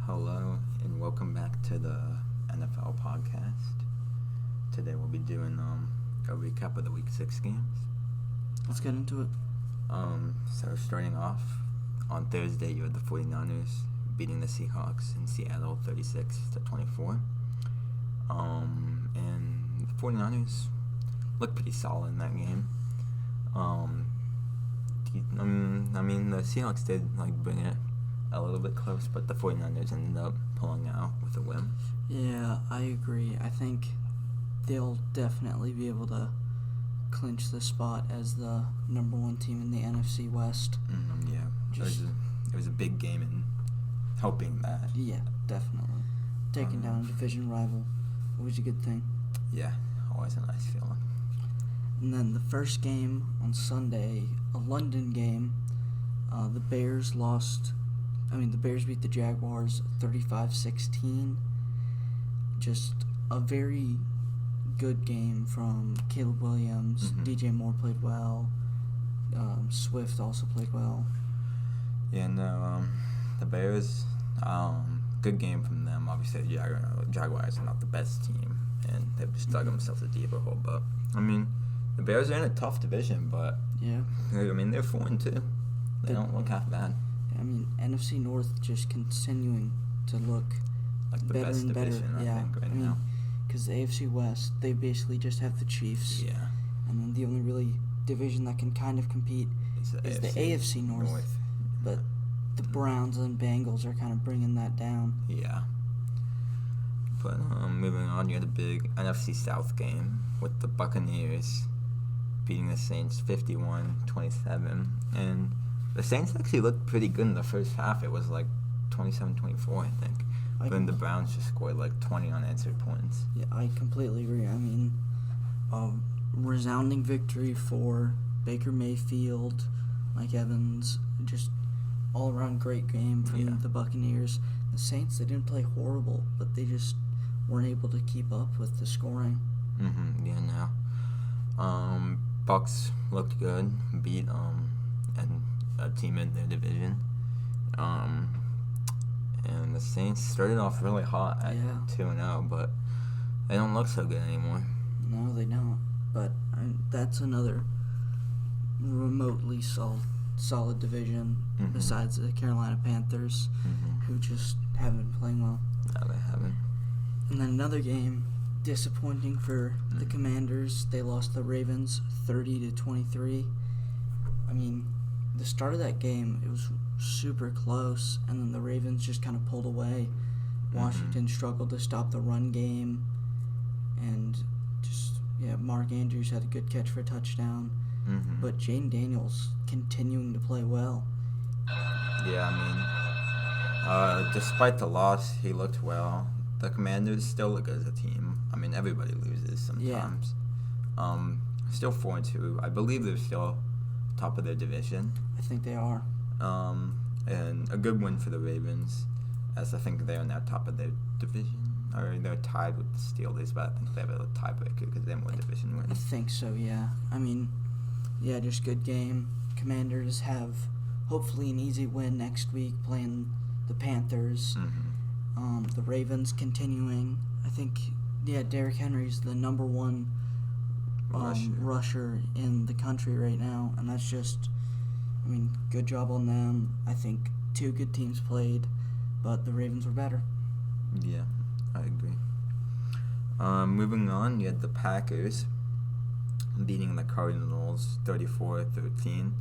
Hello, and welcome back to the NFL podcast. Today we'll be doing a recap of the Week 6 games. Let's get into it. So starting off, on Thursday you had the 49ers beating the Seahawks in Seattle 36-24. And the 49ers looked pretty solid in that game. The Seahawks did bring it a little bit close, but the 49ers ended up pulling out with a win. Yeah, I agree. I think they'll definitely be able to clinch the spot as the number one team in the NFC West. It was a big game in helping that. Yeah, definitely. Taking down a division rival, always a good thing. Yeah, always a nice feeling. And then the first game on Sunday, a London game, the Bears beat the Jaguars 35-16. Just a very good game from Caleb Williams. Mm-hmm. DJ Moore played well. Swift also played well. Yeah, no, the Bears, good game from them. Obviously, the Jaguars are not the best team, and they've just dug themselves a deeper hole. But, the Bears are in a tough division, but, yeah, they're 4-2. They don't look half bad. NFC North just continuing to look Like the better best and better. division, I think, right now. Because the AFC West, they basically just have the Chiefs. Yeah. And then the only really division that can kind of compete is the AFC North. But the Browns and Bengals are kind of bringing that down. Yeah. But moving on, you had a big NFC South game with the Buccaneers beating the Saints 51-27. And the Saints actually looked pretty good in the first half. It was 27-24, I think. But then the Browns just scored 20 unanswered points. Yeah, I completely agree. A resounding victory for Baker Mayfield, Mike Evans, just all-around great game from the Buccaneers. The Saints, they didn't play horrible, but they just weren't able to keep up with the scoring. Yeah, no. Bucks looked good, beat and a team in their division. And the Saints started off really hot at 2-0, but they don't look so good anymore. No, they don't. But that's another remotely solid division besides the Carolina Panthers, who just haven't been playing well. No, they haven't. And then another game, disappointing for the Commanders. They lost the Ravens 30-23. The start of that game, it was super close, and then the Ravens just kind of pulled away. Washington struggled to stop the run game, and Mark Andrews had a good catch for a touchdown. But Jane Daniels continuing to play well. Yeah, despite the loss, he looked well. The Commanders still look good as a team. Everybody loses sometimes. Yeah. Still 4-2. I believe they're still top of their division. I think they are. And a good win for the Ravens, as I think they're now top of their division. Or they're tied with the Steelers, but I think they have a tiebreaker because they have more division wins. I think so, yeah. Just good game. Commanders have hopefully an easy win next week playing the Panthers. The Ravens continuing. I think, Derrick Henry's the number one rusher in the country right now, and that's just, good job on them. I think two good teams played, but the Ravens were better. Yeah, I agree. Moving on, you had the Packers beating the Cardinals 34-13.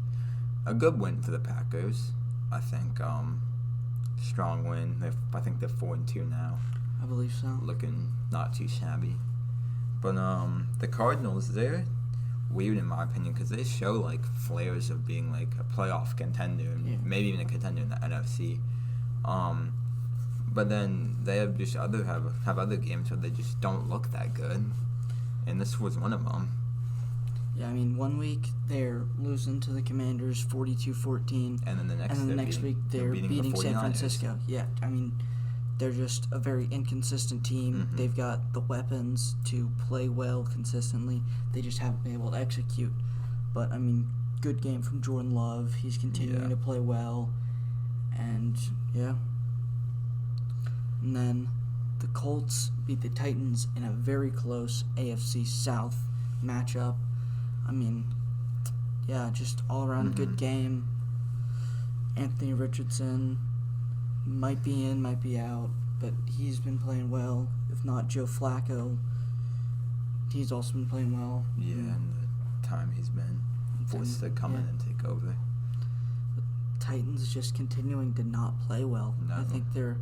A good win for the Packers, I think. Strong win. I think they're 4-2 now. I believe so. Looking not too shabby. But the Cardinals, they're weird in my opinion because they show flares of being a playoff contender, maybe even a contender in the NFC. But then they have just have other games where they just don't look that good, and this was one of them. Yeah, 1 week they're losing to the Commanders 42-14, and then the next week they're beating the San Francisco. Yeah, they're just a very inconsistent team. They've got the weapons to play well consistently. They just haven't been able to execute. But, good game from Jordan Love. He's continuing to play well. And, And then the Colts beat the Titans in a very close AFC South matchup. I mean, yeah, just all-around good game. Anthony Richardson might be in, might be out, but he's been playing well. If not, Joe Flacco, he's also been playing well. Yeah, and the time he's been forced to come in and take over. The Titans just continuing to not play well. No. I think they're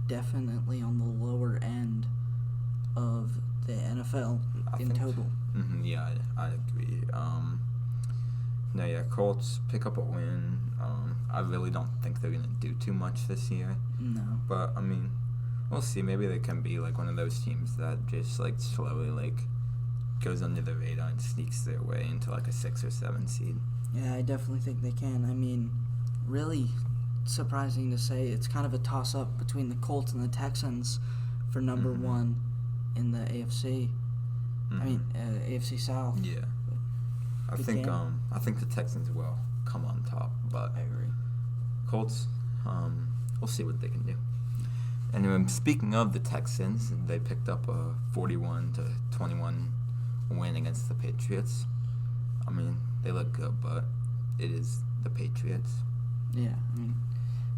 definitely on the lower end of the NFL total. Yeah, I agree. No, yeah, Colts pick up a win. I really don't think they're going to do too much this year. No. But, I mean, we'll see. Maybe they can be, like, one of those teams that just, like, slowly, like, goes under the radar and sneaks their way into, like, a 6 or 7 seed. Yeah, I definitely think they can. I mean, really surprising to say, it's kind of a toss-up between the Colts and the Texans for number one in the AFC. I mean, AFC South. Yeah. I Good think game. I think the Texans will come on top, but I agree. Colts, we'll see what they can do. And speaking of the Texans, they picked up a 41-21 win against the Patriots. I mean, they look good, but it is the Patriots. Yeah, I mean,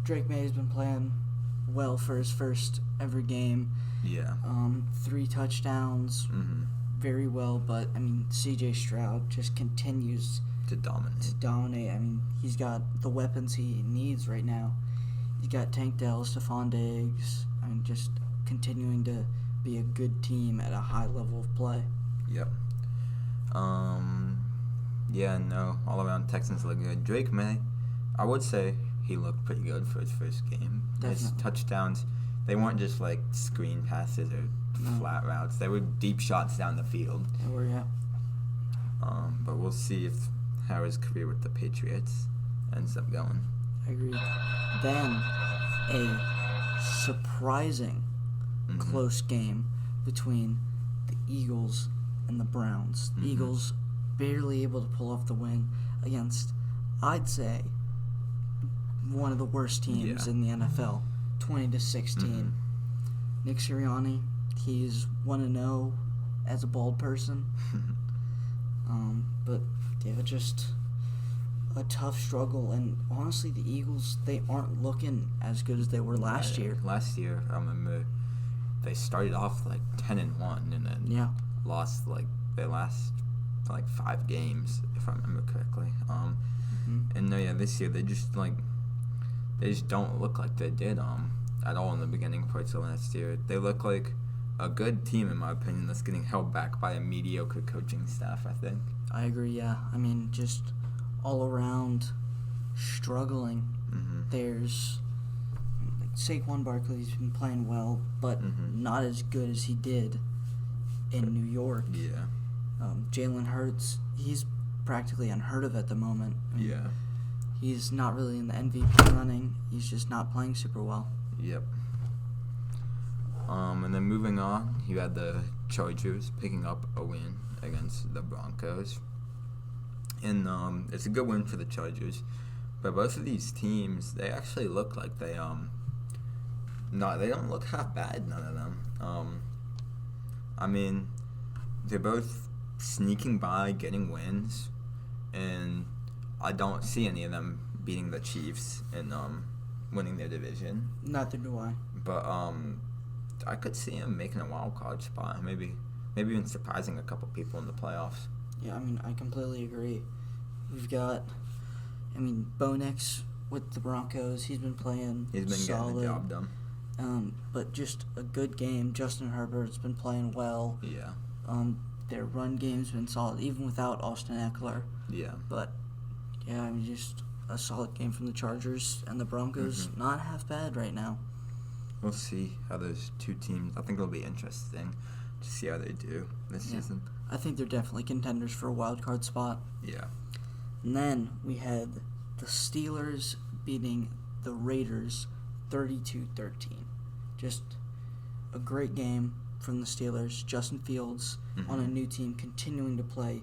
Drake May has been playing well for his first ever game. Yeah. 3 touchdowns, very well, but, I mean, C.J. Stroud just continues To dominate. I mean, he's got the weapons he needs right now. He's got Tank Dell, Stephon Diggs. I mean, just continuing to be a good team at a high level of play. Yep. Yeah, no, all around Texans look good. Drake May, I would say he looked pretty good for his first game. His Definitely. touchdowns, they weren't just like screen passes or flat routes. They were deep shots down the field. Yeah, where you at? But we'll see how his career with the Patriots ends up going. I agree. Then, a surprising close game between the Eagles and the Browns. The Eagles barely able to pull off the win against, I'd say, one of the worst teams in the NFL, 20-16. Nick Sirianni, he's 1-0 as a bald person. But yeah, just a tough struggle, and honestly, the Eagles, they aren't looking as good as they were last year. Last year, I remember they started off like 10-1, and then lost like their last like 5 games, if I remember correctly. And no, yeah, this year they just don't look like they did at all in the beginning parts of last year. They look like a good team, in my opinion, that's getting held back by a mediocre coaching staff, I think. I agree, yeah. I mean, just all around struggling. There's like Saquon Barkley's been playing well, but not as good as he did in New York. Yeah. Jalen Hurts, he's practically unheard of at the moment. I mean, Yeah. He's not really in the MVP running. He's just not playing super well. Yep. And then moving on, you had the Chargers picking up a win against the Broncos. And it's a good win for the Chargers. But both of these teams, they actually look like they don't look half bad, none of them. I mean, they're both sneaking by, getting wins, and I don't see any of them beating the Chiefs and winning their division. Neither do I. But I could see him making a wild card spot, maybe even surprising a couple people in the playoffs. Yeah, I mean, I completely agree. We've got, Bo Nix with the Broncos. He's been playing He's been solid. getting the job done. But just a good game. Justin Herbert's been playing well. Yeah. Their run game's been solid, even without Austin Eckler. Yeah. But, yeah, just a solid game from the Chargers, and the Broncos not half bad right now. We'll see how those two teams, I think it'll be interesting to see how they do this season. I think they're definitely contenders for a wild card spot. Yeah. And then we had the Steelers beating the Raiders 32-13. Just a great game from the Steelers. Justin Fields on a new team continuing to play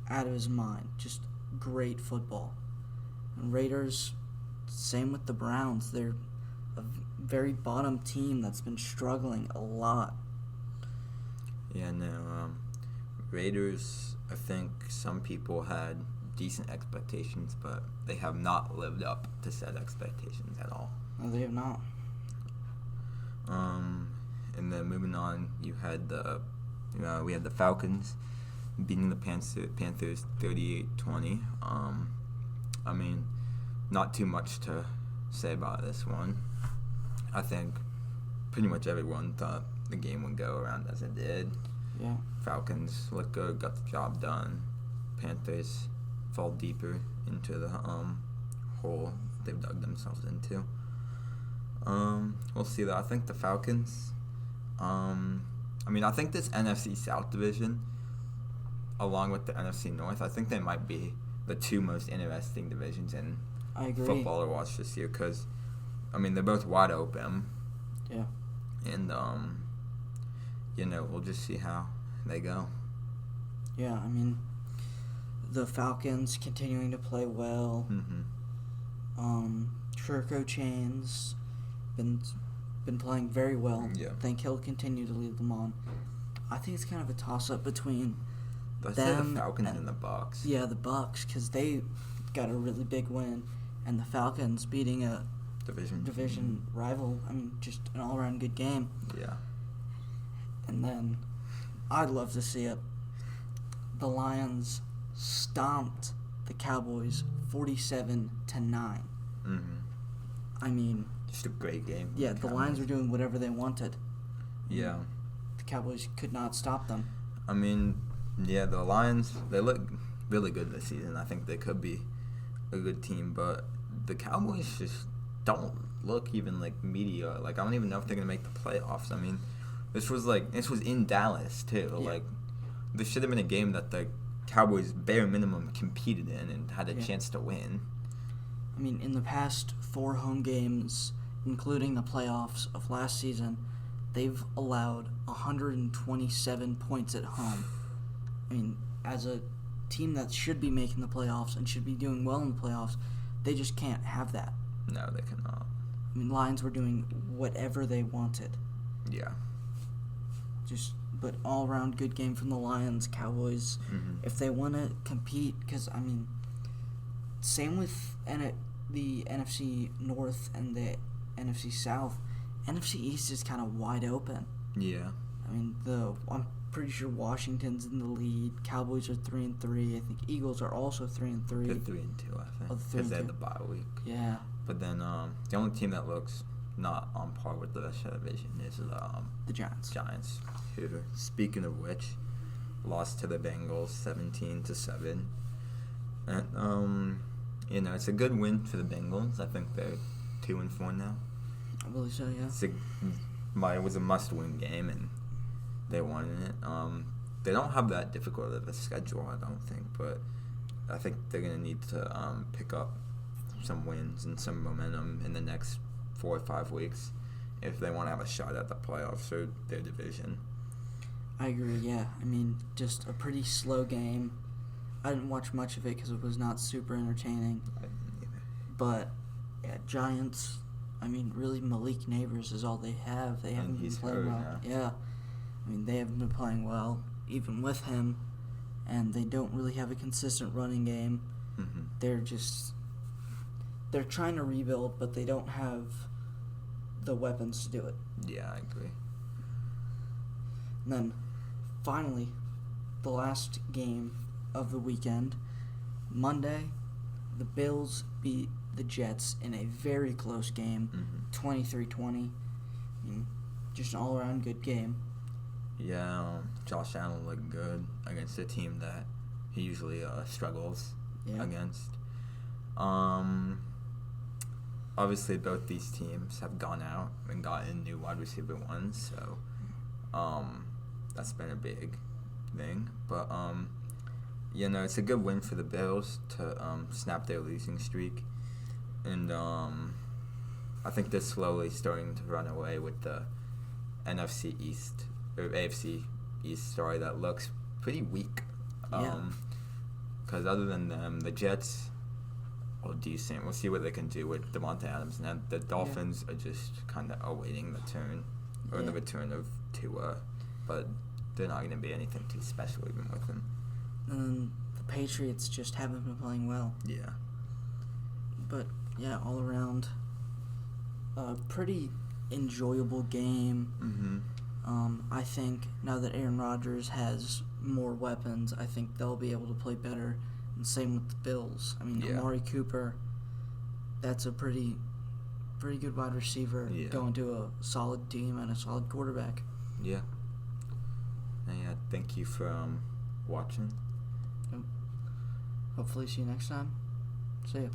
out of his mind. Just great football. And Raiders, same with the Browns. They're a very bottom team that's been struggling a lot. Yeah, no. Raiders, I think some people had decent expectations, but they have not lived up to said expectations at all. No, they have not. And then moving on, we had the Falcons beating the Panthers 38-20. I mean, not too much to say about this one. I think pretty much everyone thought the game would go around as it did. Yeah. Falcons looked good, got the job done. Panthers fall deeper into the hole they've dug themselves into. We'll see though. I think the Falcons. I think this NFC South division, along with the NFC North, I think they might be the two most interesting divisions in I agree. football to watch this year because, they're both wide open. Yeah. And we'll just see how they go. Yeah, the Falcons continuing to play well. Mm-hmm. Turco Chain's been playing very well. Yeah. I think he'll continue to lead them on. I think it's kind of a toss-up between Let's say the them Falcons and the Bucks. Yeah, the Bucks, because they got a really big win, and the Falcons beating a division rival. Just an all-around good game. Yeah. And then I'd love to see it. The Lions stomped the Cowboys 47-9. Mm-hmm. Just a great game. Yeah, the Lions were doing whatever they wanted. Yeah. The Cowboys could not stop them. The Lions, they look really good this season. I think they could be a good team, but the Cowboys just don't look even mediocre. I don't even know if they're going to make the playoffs. This was in Dallas too. Yeah. This should have been a game that the Cowboys bare minimum competed in and had a chance to win. In the past 4 home games, including the playoffs of last season, they've allowed 127 points at home. As a team that should be making the playoffs and should be doing well in the playoffs, they just can't have that. No, they cannot. Lions were doing whatever they wanted. Yeah. But all-around good game from the Lions. Cowboys, if they want to compete, because, same with the NFC North and the NFC South. NFC East is kind of wide open. Yeah. I'm pretty sure Washington's in the lead. Cowboys are 3-3. I think Eagles are also 3-3. They're 3-2, I think. Oh, Because they had the bye week. Yeah. But then the only team that looks not on par with the rest of the division is the Giants. Who, speaking of which, lost to the Bengals 17-7. And it's a good win for the Bengals. I think they're 2-4 now. I believe so, yeah. It was a must-win game, and they won it. They don't have that difficult of a schedule, I don't think, but I think they're going to need to pick up some wins and some momentum in the next 4 or 5 weeks if they want to have a shot at the playoffs or their division. I agree, yeah. Just a pretty slow game. I didn't watch much of it because it was not super entertaining. I didn't either. But, yeah, Giants, really Malik Neighbors is all they have. They haven't been playing well. Yeah. They haven't been playing well, even with him. And they don't really have a consistent running game. Mm-hmm. They're trying to rebuild, but they don't have the weapons to do it. Yeah, I agree. And then, finally, the last game of the weekend. Monday, the Bills beat the Jets in a very close game, 23-20. Just an all-around good game. Yeah, Josh Allen looked good against a team that he usually struggles against. Obviously, both these teams have gone out and gotten new wide receiver ones, so that's been a big thing. But it's a good win for the Bills to snap their losing streak, and I think they're slowly starting to run away with the NFC East or AFC East. That looks pretty weak. Because other than them, the Jets all decent. We'll see what they can do with Devontae Adams. Now the Dolphins are just kind of awaiting the return of Tua, but they're not going to be anything too special even with him. And then the Patriots just haven't been playing well. Yeah. But yeah, all around, a pretty enjoyable game. Mm-hmm. I think now that Aaron Rodgers has more weapons, I think they'll be able to play better. And same with the Bills. I mean, Amari Cooper, that's a pretty good wide receiver going to a solid team and a solid quarterback. Yeah. And yeah, thank you for watching. Hopefully see you next time. See ya.